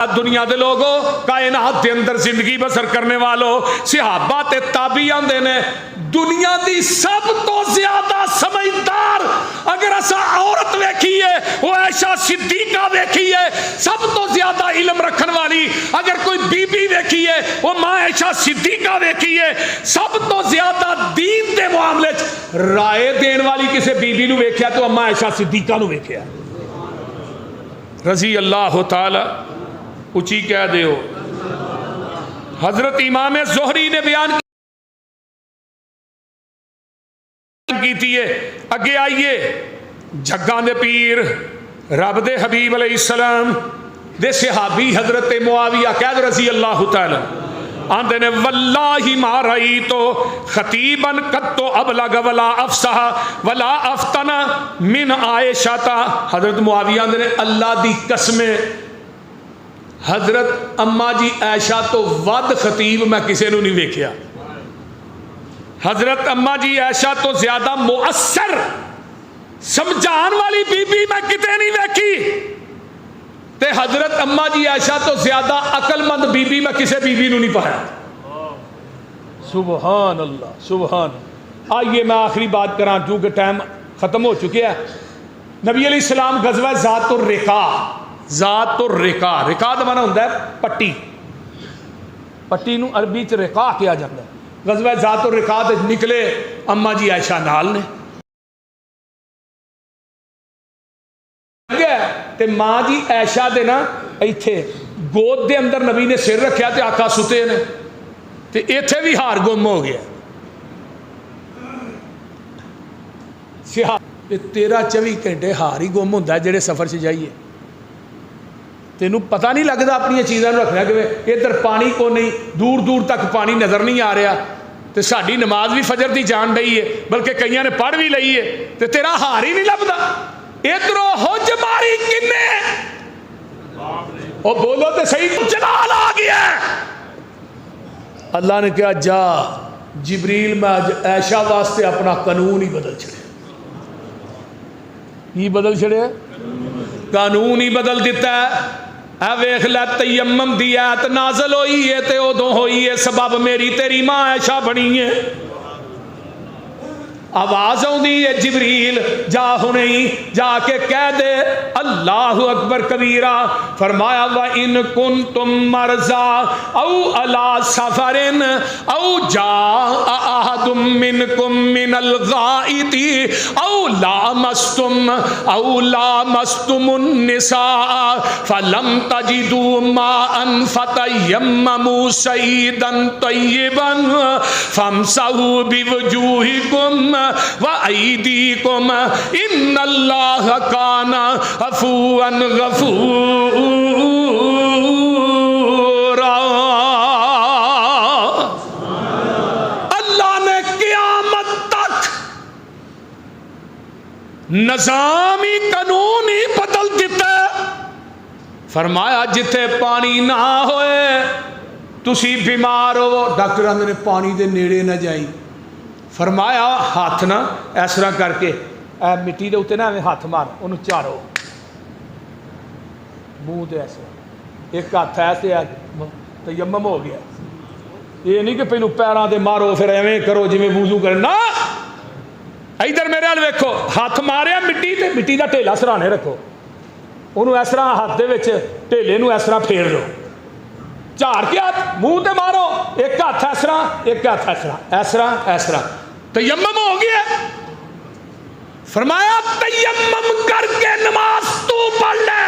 دنیا دے لوگوں کائنات دے اندر زندگی بسر کرنے والوں صحابہ تے تابعین دے نے دنیا دی سب تو زیادہ سمجھدار اگر اسا عورت ویکھیے وہ عائشہ صدیقہ ویکھیے، سب تو زیادہ علم رکھن والی اگر کوئی بی بی ویکھیے وہ ماں عائشہ صدیقہ ویکھیے، سب تو زیادہ دین دے معاملے رائے دین والی کسے بی بی نو ویکھیا تو اماں عائشہ صدیقہ نو ویکھیا رضی اللہ تعالی اچھی کہہ دیو۔ حضرت امام زہری نے بیان کیتی ہے اگے آئیے جگاں دے پیر رب دے حبیب علیہ السلام دے صحابی حضرت معاویہ قید رضی اللہ تعالی آندے نے واللہ ما رأیتو خطیبا قط ابلغ ولا افصح ولا افتن من عائشہ۔ حضرت معاویہ آندے نے اللہ دی قسمیں حضرت اما جی عائشہ تو ود خطیب میں کسے نو نہیں ویکھیا، حضرت اما جی عائشہ تو زیادہ مؤثر سمجھان والی بی بی میں کتے نہیں ویکھی، تے حضرت اما جی عائشہ تو زیادہ عقل مند بی بی میں کسے بی بی نو نہیں پایا۔ سبحان اللہ سبحان اللہ۔ آئیے میں آخری بات کراں چونکہ ٹائم ختم ہو چکے ہے۔ نبی علیہ السلام غزوہ ذات الرقاع، ذات الرقاع، رقاع دا معنی ہوندا ہے پٹی، پٹی نو عربی چ رقاع کیا جاتا ہے۔ غزوہ ذات الرقاع تے نکلے اما جی عائشہ نال نے تے ماں جی عائشہ دے نا ایتھے گود دے اندر نبی نے سر رکھیا تے آقا ستے نے تے ایتھے بھی ہار گم ہو گیا۔ 13-24 گھنٹے ہار ہی گم ہوندا ہے جڑے سفر چ جائیے، تینوں پتہ نہیں لگتا اپنی چیزاں رکھنا کہ ادھر پانی کو نہیں، دور دور تک پانی نظر نہیں آ رہا، تو ساری نماز بھی فجر دی جان رہی ہے بلکہ کئیاں نے پڑھ بھی لئی ہے تو تیرا ہار ہی نہیں لبدا۔ ادھروں حج ماری کنے او بولو تے صحیح، جلال آ گیا۔ اللہ نے کہا جا جبریل میں عائشہ واسطے اپنا قانون ہی بدل چھڑے، ہی بدل چھڑے، قانون ہی بدل دیتا ہے۔ اے ویکھ لے تیمم دی آیت نازل ہوئی ہے تے ادوں ہوئی ہے سبب میری تیری ماں عائشہ بنی ہے۔ آواز آؤندی ہے جبریل جا ہنی جا کے کہہ دے اللہ اکبر کبیرہ، فرمایا وَإِن كُنتُم مَّرْضَىٰ أَوْ عَلَىٰ سَفَرٍ أَوْ جَاءَ أَحَدٌ مِّنكُم مِّنَ الْغَائِطِ أَوْ لَامَسْتُمُ النِّسَاءَ فَلَمْ تَجِدُوا مَاءً فَتَيَمَّمُوا صَعِيدًا طَيِّبًا فَامْسَحُوا بِوُجُوهِكُمْ وَأَيْدِيكُمْ إِنَّ اللَّهَ كَانَ عَفُوًّا غَفُورًا۔ اللہ نے قیامت تک نظامی قانون ہی بدل دیتا ہے۔ فرمایا جتھے پانی نہ ہوئے تسی بیمار ہو ڈاکٹر آندے نے پانی دے نیڑے نہ جائیں، فرمایا ہاتھ نہ اس طرح کر کے مٹی دے اوتے نہ ہاتھ مار انہوں چارو منہ دے ایسا ایک ہاتھ ایسے تیمم ہو گیا۔ یہ نہیں کہ پہلو پیراں دے مارو پھر ایویں کرو جی میں وضو کرے، نہ ادھر میرے حال ویکھو، ہاتھ ماریا مٹی تے مٹی دا ٹھیلا سرانے رکھو، انہوں اس طرح ہاتھ دے وچ ٹھیلے نو اس طرح پھیر لو، چار کے ہاتھ منہ تے مارو، ایک ہاتھ اس طرح ایک ہاتھ اس طرح اس طرح اس طرح، تیمم ہو گیا۔ فرمایا تیمم کر کے نماز تو پڑھ لے،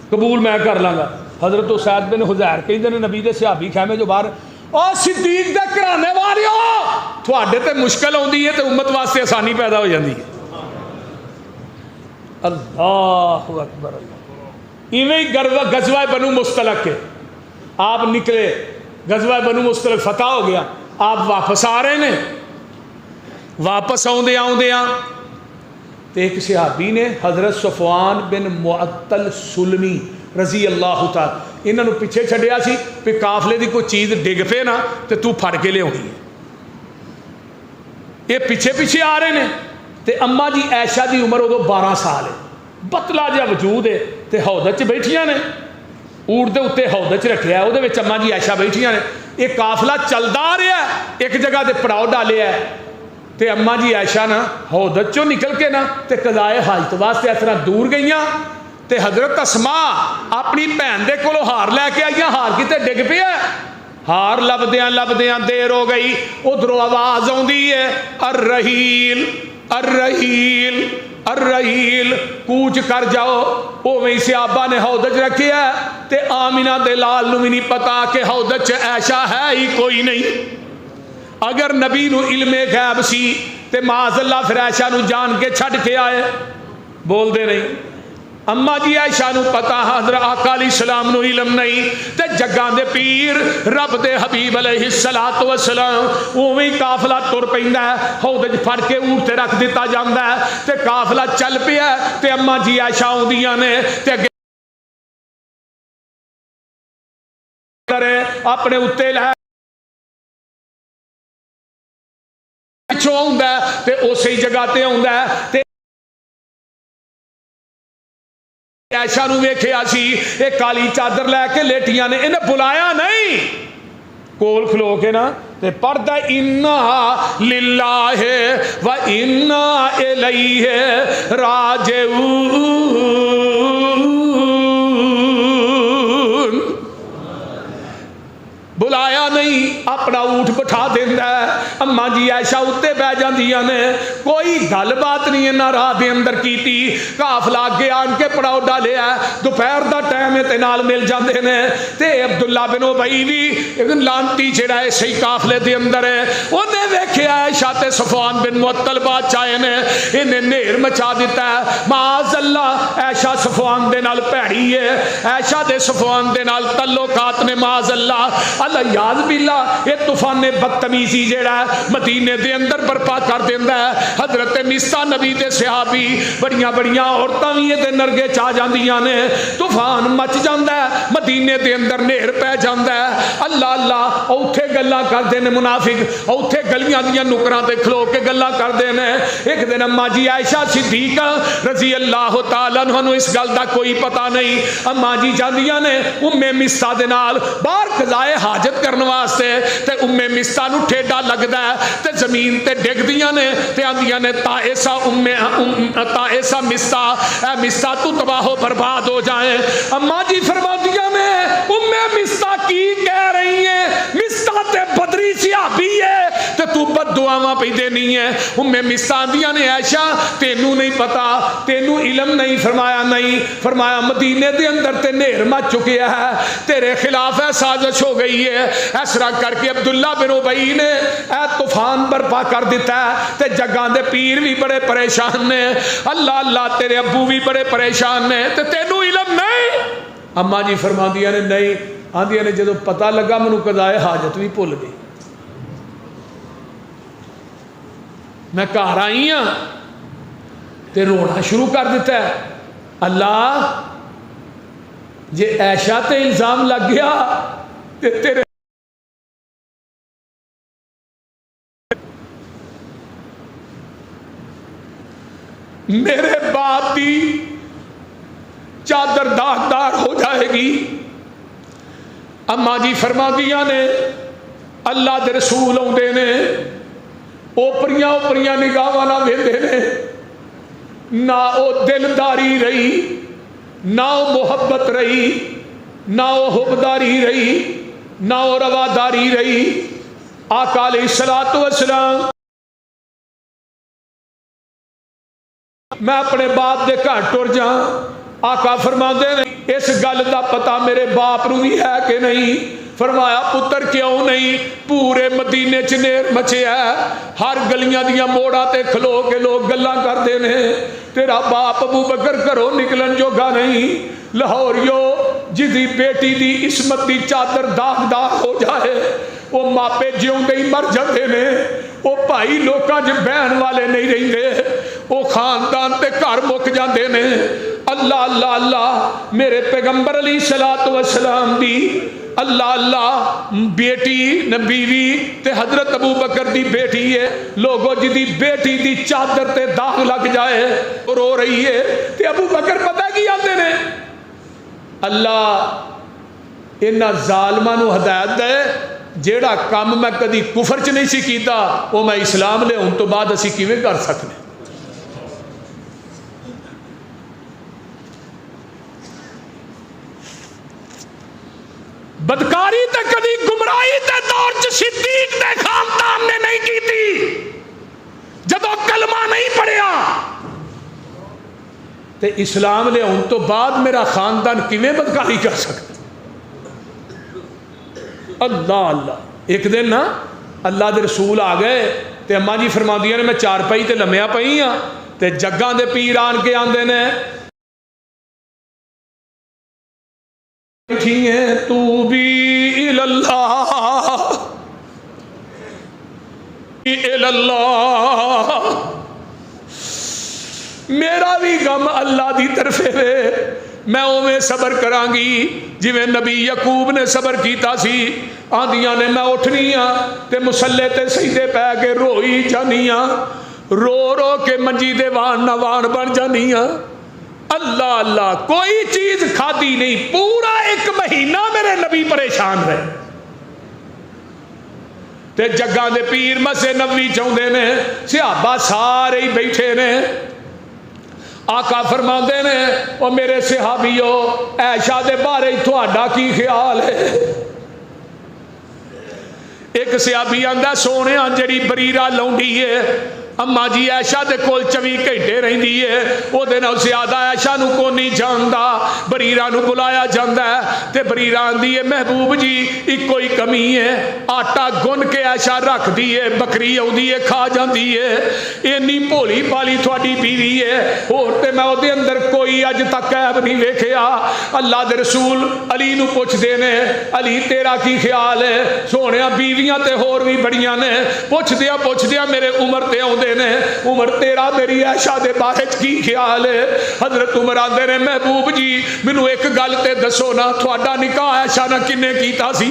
قبول میں کر لاں گا۔ حضرت اسید بن حضیر کہندے نے نبی دے صحابی خیمے جو باہر او صدیق دے گھرانے والیو تواڈے تے مشکل ہوندی ہے تے امت واسطے آسانی پیدا ہو جاندی ہے۔ اللہ اکبر اللہ۔ ایویں ہی غزوہ بنو مستلق ہے، آپ نکلے غزوہ بنو مستلق فتح ہو گیا، آپ واپس آ رہے ہیں، واپس آؤندے تو ایک صحابی نے حضرت صفوان بن معطل سلمی رضی اللہ تعالی انہوں نے پیچھے چھڈیا سی کہ قافلے دی کوئی چیز ڈگ پے نا تو تو پھڑ کے لے آنی ہے، یہ پیچھے پیچھے آ رہے ہیں تے اما جی عائشہ دی عمر ادو 12 سال ہے، بتلا جا وجود ہے تے حوض چ بیٹھیاں نے ਊਠ ਦੇ ਉੱਤੇ ਹੌਦ 'ਚ ਰੱਖਿਆ, ਉਹਦੇ ਵਿੱਚ ਅੰਮਾ ਜੀ ਐਸ਼ਾ ਬੈਠੀਆਂ ਨੇ। ਇਹ ਕਾਫਲਾ ਚੱਲਦਾ ਆ ਰਿਹਾ, ਇੱਕ ਜਗ੍ਹਾ ਤੇ ਪੜਾਓ ਡਾਲਿਆ ਤੇ ਅੰਮਾ ਜੀ ਐਸ਼ਾ ਨਾ ਹੌਦ 'ਚੋਂ ਨਿਕਲ ਕੇ ਨਾ ਤੇ ਕਜ਼ਾਏ ਹਾਜਤ ਵਾਸਤੇ ਇਸ ਤਰ੍ਹਾਂ ਦੂਰ ਗਈਆਂ ਤੇ ਹਜ਼ਰਤ ਅਸਮਾ ਆਪਣੀ ਭੈਣ ਦੇ ਕੋਲੋਂ ਹਾਰ ਲੈ ਕੇ ਆਈਆਂ। ਹਾਰ ਕਿਤੇ ਡਿੱਗ ਪਿਆ, ਹਾਰ ਲੱਭਦਿਆਂ ਲੱਭਦਿਆਂ ਦੇਰ ਹੋ ਗਈ। ਉਧਰੋਂ ਆਵਾਜ਼ ਆਉਂਦੀ ਹੈ ਅਰ ਰਹੀਲ ਅਰ ਰਹੀਲ ਅਰ ਰਹੀਲ, ਕੂਚ ਕਰ ਜਾਓ। ਉਵੇਂ ਹੀ ਸਿਆਬਾ ਨੇ ਹੌਦ 'ਚ ਰੱਖਿਆ ਤੇ ਆਮਿਨਾ ਦੇ ਲਾਲ ਨੂੰ ਵੀ ਨਹੀਂ ਪਤਾ ਕਿ ਹੌਦ 'ਚ ਐਸ਼ਾ ਹੈ ਹੀ ਕੋਈ ਨਹੀਂ। ਅਗਰ ਨਬੀ ਨੂੰ ਇਲਮੇ ਗੈਬ ਸੀ ਤੇ ਮਾਜ਼ਅੱਲਾ ਫਿਰ ਐਸ਼ਾ ਨੂੰ ਜਾਣ ਕੇ ਛੱਡ ਕੇ ਆਏ, ਬੋਲਦੇ ਨਹੀਂ। अम्मा जी आयशा नूं पता हज़रत आका अलैहिस्सलाम नूं इलम नहीं ते जग्गां दे पीर रब दे हबीब अलैहिस्सलातु वस्सलाम उवें ही काफला तुर पैंदा है, हौद च फड़ के ऊँट ते रख दिता जांदा है ते काफला चल पिया ते अम्मा जी आयशा आउंदियां ने ते अपने उत्ते लै पिछों आउंदा ते उसे जगह ते आउंदा ते ऐशा नूं वेखिया सी ये काली चादर लैके लेटियां ने, इन्हें बुलाया नहीं, कोल खलो के ना ते पढ़दा इन्ना लिल्लाहि व इन्ना इलैहि राजिऊन। बुलाया नहीं, अपना ऊँट बिठा देंदा है। अम्मा जी आयशा उत्ते बह जांदियां ने, कोई गलबात नहीं इन्हां राह दे अंदर कीती। काफला अगे आन के पड़ाओ डालिया, दोपहर का टाइम है ते नाल मिल जाते ने ते अब्दुल्ला बिन उबई भी लानती जिहड़ा है सही काफले दे अंदर है, उन्हें वेखिया आयशा ते सफवान बिन मुअत्तल बादशाह ने इन्हें नेर मचा दिता है। माज़अल्लाह आयशा सफवान दे नाल भैड़ी है, आयशा दे सफवान दे नाल तल्लुकात ने माज़अल्लाह अल्लाह बिल्ला। ये तूफाने बदतमीजी जेड़ा मदीने दे अंदर बर्पा कर देंदा है। हजरत मिस्ता नबी दे सहाबी बड़ियां बड़ियां औरतां भी ये नरगे च आ जांदियां ने, तूफान मच जांदा है, मदीने दे अंदर नेर पै जांदा है। अल्लाह अल्लाह औथे गल्लां करदे ने मुनाफिक, औथे गलियां दियां नुकरां ते खलो के गल्लां करदे ने। एक दिन अम्मा जी आयशा सिद्दीक रजी अल्लाह तआला अन्हा नूं इस गल दा कोई पता नहीं। अम्मा जी जांदियां ने उम्मे मिस्ता दे नाल बाहर कज़ाए हाजत करने वास्ते ते उम्मे मिस्ता नूं ठेडा लगदा है ते जमीन ते डिगदियां ने ते आंदियां ने ताएसा उम्मे ताएसा मिस्ता, ए मिस्ता तू तबाह बर्बाद हो जाए। अम्मा जी फरमादियां ने उम्मे मिस्ता की कह रही है, मिस्ता ते बदरी सहाबी है ते तू बददुआवां पई देनी है। उम्मे मिस्ता आंदियां ने आयशा तेनू नहीं पता, तेनू इलम नहीं। फरमाया नहीं, फरमाया मदीने दे अंदर ते नेर मच चुकिया है, तेरे खिलाफ है साजिश हो गई है। इस तरह करके अब्दुल्ला बिन उबई ने ए तूफान बर्पा कर दिता है ते जगह दे पीर भी बड़े परेशान ने। अल्लाह अल्लाह तेरे अबू भी बड़े परेशान ने ते तेनू इलम नहीं। अम्मा जी फरमादियां ने नहीं, आंदियां ने जदों पता लगा मैनू कज़ाए हाजत भी भुल गई, मैं घर आई हाँ ते रोना शुरू कर दिता है। अल्लाह जे ऐशा ते इल्जाम लग गया ते तेरे मेरे बाप की चादर दागदार हो जाएगी। अम्मा जी फरमादियां ने अल्लाह दे रसूल आउंदे ने, ओपरियां ओपरियां निगाहां नाल वेंदे ने, ना वो दिलदारी रही, ना वो मुहब्बत रही, ना वो हुबदारी रही, ना वो रवादारी रही। आका अलैहिस्सलातु वस्सलाम मैं अपने बाप दे घर टुर जा, आका फरमाते ने इस गल का पता मेरे बाप नूं भी है कि नहीं। फरमाया पुत्र क्यों नहीं, पूरे मदीने च नेर मचिया, हर गलियां दियां मोड़ा ते खलो के लोग गल्लां करते ने, तेरा बाप अबू बकर घरों निकलन जोगा नहीं। लाहौरियो जिदी बेटी दी इस्मत दी चादर दागदार हो जाए, वो मापे जिउंदे ही मर जाते ने, वो भाई लोकां च बहन वाले नहीं रहिंदे, वो खानदान ते घर मुक जाते ने। अल्लाह अल्लाह अल्लाह मेरे पैगंबर अलैहिस्सलातु वस्सलाम दी अल्लाह अल्लाह बेटी न बीवी ते हजरत अबू बकर दी बेटी है। लोगों जिदी बेटी दी चादर ते दाग लग जाए रो रही है ते अबू बकर पता की आते ने, अल्लाह इन्हां ज़ालिमां नूं हदायत दे जिहड़ा काम मैं कदी कुफर च नहीं सी कीता वो मैं इस्लाम लिआउण तो बाद असीं किवें कर सकदे। बदकारी ते कदी गुमराही ते दौर च सिद्दीक दे खानदान ने नहीं की थी। जदों कलमा नहीं पढ़िया ते इस्लाम लिआउण तो बाद मेरा खानदान किवें बदकारी कर सकता। अल्लाह अल्लाह। एक दिन ना अल्लाह दे रसूल आ गए ते अम्मा जी फरमांदियां ने मैं चारपाई ते लम्मिया पई हाँ ते जग्गां दे पीर आन के आंदे ने तू भी इल्लल्लाह मेरा भी गम अल्लाह दी तरफे वे मैं उवें सबर करांगी जिवें नबी यकूब ने सबर कीता सी। आंदियां ने मैं उठनी हाँ ते मुसल्ले ते सजदे पै के रोई जानी हाँ रो रो के मंजी दे वाण नवाण बन जानी हाँ। अल्लाह अल्लाह कोई चीज खादी नहीं पूरा एक महीना मेरे नबी परेशान रहे। ते जग्गां दे पीर मसे नबी चाहुंदे ने सहाबा सारे ही बैठे ने। आका फरमाते ने और मेरे सहाबियो ऐशा दे बारे तुहाडा की ख्याल है। एक सहाबी आंदा सोने जिहड़ी बरीरा लौंडी है अम्मा जी ऐशा दे कोल 24 घंटे रहिंदी है ओहदे नाल ज़्यादा ऐशा नूं कोई नहीं जानदा। बरीरा नूं बुलाया जांदा है ते बरीरा आंदी है महबूब जी इक्को ही कमी है आटा गुन के ऐशा रखदी है बकरी आउंदी है खा जांदी है इन्नी भोली भाली तुहाडी बीवी है होर ते मैं ओहदे अंदर कोई अज तक ऐब नहीं वेखिया। अल्लाह दे रसूल अली नूं पुछदे ने अली तेरा की ख्याल है। सोहणिया बीवियां ते होर भी बड़ियां ने पुछदिया मेरे उमर ते आउंदे ने उमर तेरा मेरी ऐशा दे बारे की ख्याल है। हजरत उमर आंदे ने महबूब जी मैनू एक गल ते दसो ना तुहाडा निकाह ऐशा ना किन्ने कीता सी।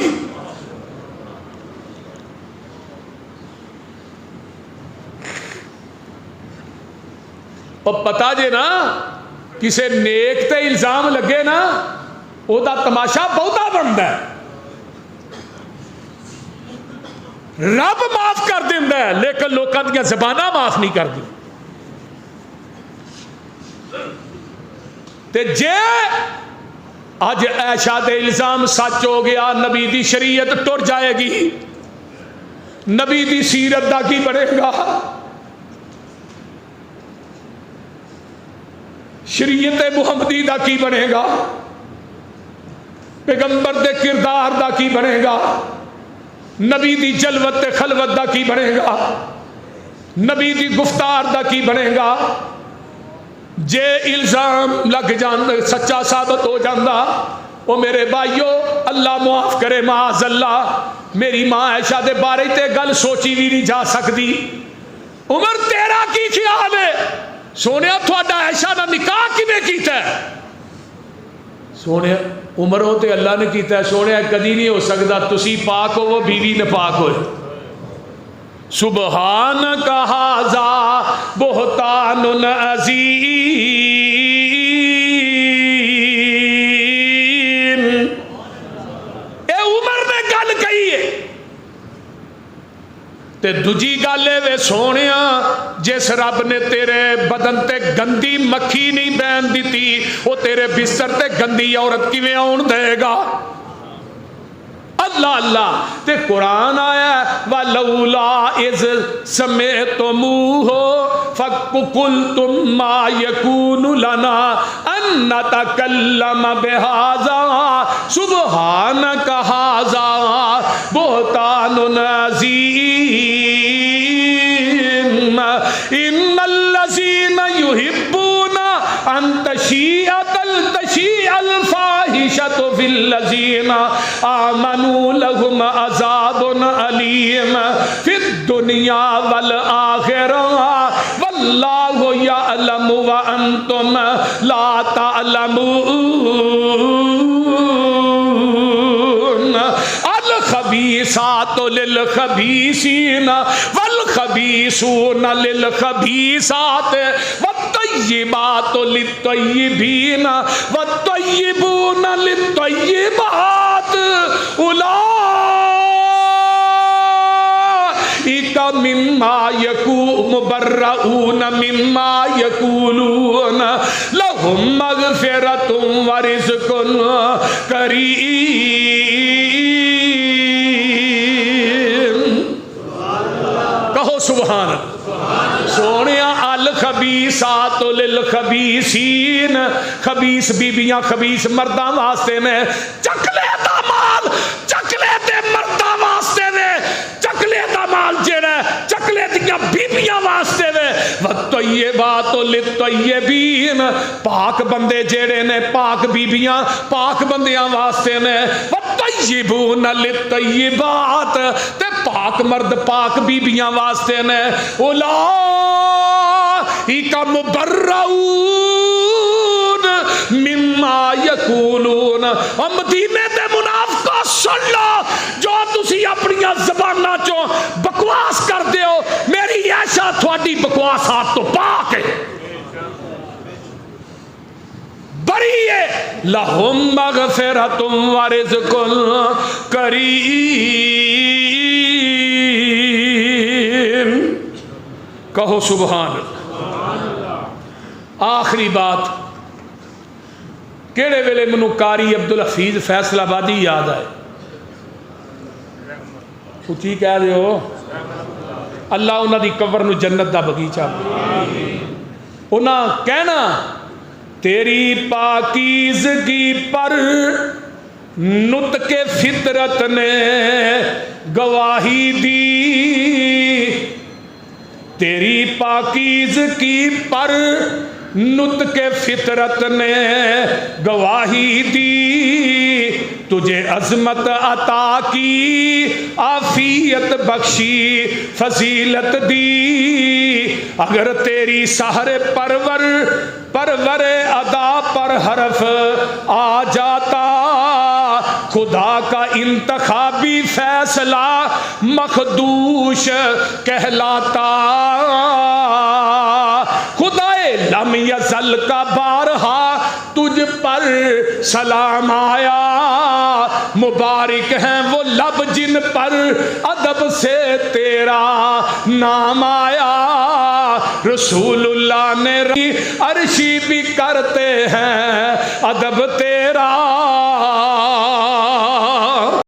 और पता जे ना किसे नेक ते इल्जाम लगे ना ओदा तमाशा बहुता बनता है। रब माफ कर देंदा है लेकिन लोगों दी ज़बानां माफ नहीं करती। ते जे अज ऐशा दे इल्जाम सच हो गया नबी दी शरीयत टुर जाएगी नबी दी सीरत दा की बनेगा। शरीयत मुहम्मदी दा की बनेगा पैगंबर दे किरदार दा की बनेगा नबी दी जलवत ते खलवत दा की बनेगा नबी दी गुफ्तार दा की बनेगा। जे इल्जाम लग जांदा सच्चा साबित हो जांदा ओ मेरे भाइयों अल्लाह मुआफ करे माज़ अल्लाह मेरी मां ऐशा दे बारे ते गल सोची भी नहीं जा सकती। उमर तेरा की ख्याल है सोने थोड़ा ऐशा दा निकाह किवें कीता है। सोने उमर हो तो अल्लाह ने किया सोने कदी नहीं हो सकता तुसी पाक हो वो बीवी ने पाक हो। सुबहान कहाजा बोहतानुन अज़ीम ए उमर ने गल कही है। ते दूजी गल वे सोने जिस रब ने तेरे बदन ते गंदी मक्खी नहीं बैन दी वो तेरे बिस्तर ते गंदी औरत किवें आउण देगा। अल्लाह अल्लाह ते कुरान आया वलौला इज़ समेतुमूहु फकुलतुम मा यकूनु लना अन नतकल्लम बिहाज़ा सुबहानक हाज़ा बुहतानुन अज़ीम इन्नल्लज़ीना युहिब्बूना अन तशीअल फाहिशतु फिल्लज़ीना आमनू लहुम अज़ाबुन अलीम फिद दुनिया वल आखिरह वल्लाहु यअलमु व अंतुम ला तअलमून। अल खबीसातु लिल खबीसीना वल खबीसूना लिल खबीसात वत्तय्यिबातु लित्तय्यिबीना वत्तय्यिबूना लित्तय्यिबात। مبرؤون مما یقولون لهم مغفرۃ ورزق کریم۔ کہو سبحان اللہ۔ سونیا الخبیثات للخبیثین، خبیث بیبیاں خبیث مرداں واسطے نے، چکلے دا مال چکلے دے مرداں واسطے نے، چکلے دا مال جڑا چکلے دیاں بیبیاں واسطے نے، والطیبات للطیبین، پاک بندے جڑے نے پاک بیبیاں پاک بندیاں واسطے نے، والطیبون للطیبات، تے پاک مرد پاک بیبیاں واسطے نے، اولئک مبرؤون مما یقولون۔ اور مدینے دے منافقہ سن لو، جو تسی اپنی زباناں چوں بکواس کر دیو، میری عائشہ تھوڑی بکواسات تو پاک ہے، بری ہے۔ لہم مغفرۃ ورزق کریم۔ کہو سبحان اللہ۔ آخری بات، کیڑے ویلے منو قاری عبدالحفیظ فیصل آبادی یاد آئے، اچھی کہہ دے ہو، اللہ انہاں دی قبر نو جنت دا بغیچہ، انہاں کہنا تیری پاکیزگی پر نطق فطرت نے گواہی دی، تیری پاکیزگی پر نطق فطرت نے گواہی دی، تجھے عظمت عطا کی عافیت بخشی فضیلت دی، اگر تیری سحر پرور ادا پر حرف آ جاتا، خدا کا انتخابی فیصلہ مخدوش کہلاتا، خدائے لم یزل کا بارہا تجھ پر سلام آیا، مبارک ہیں وہ لب جن پر ادب سے تیرا نام آیا، رسول اللہ نے عرشی بھی کرتے ہیں ادب تیرا،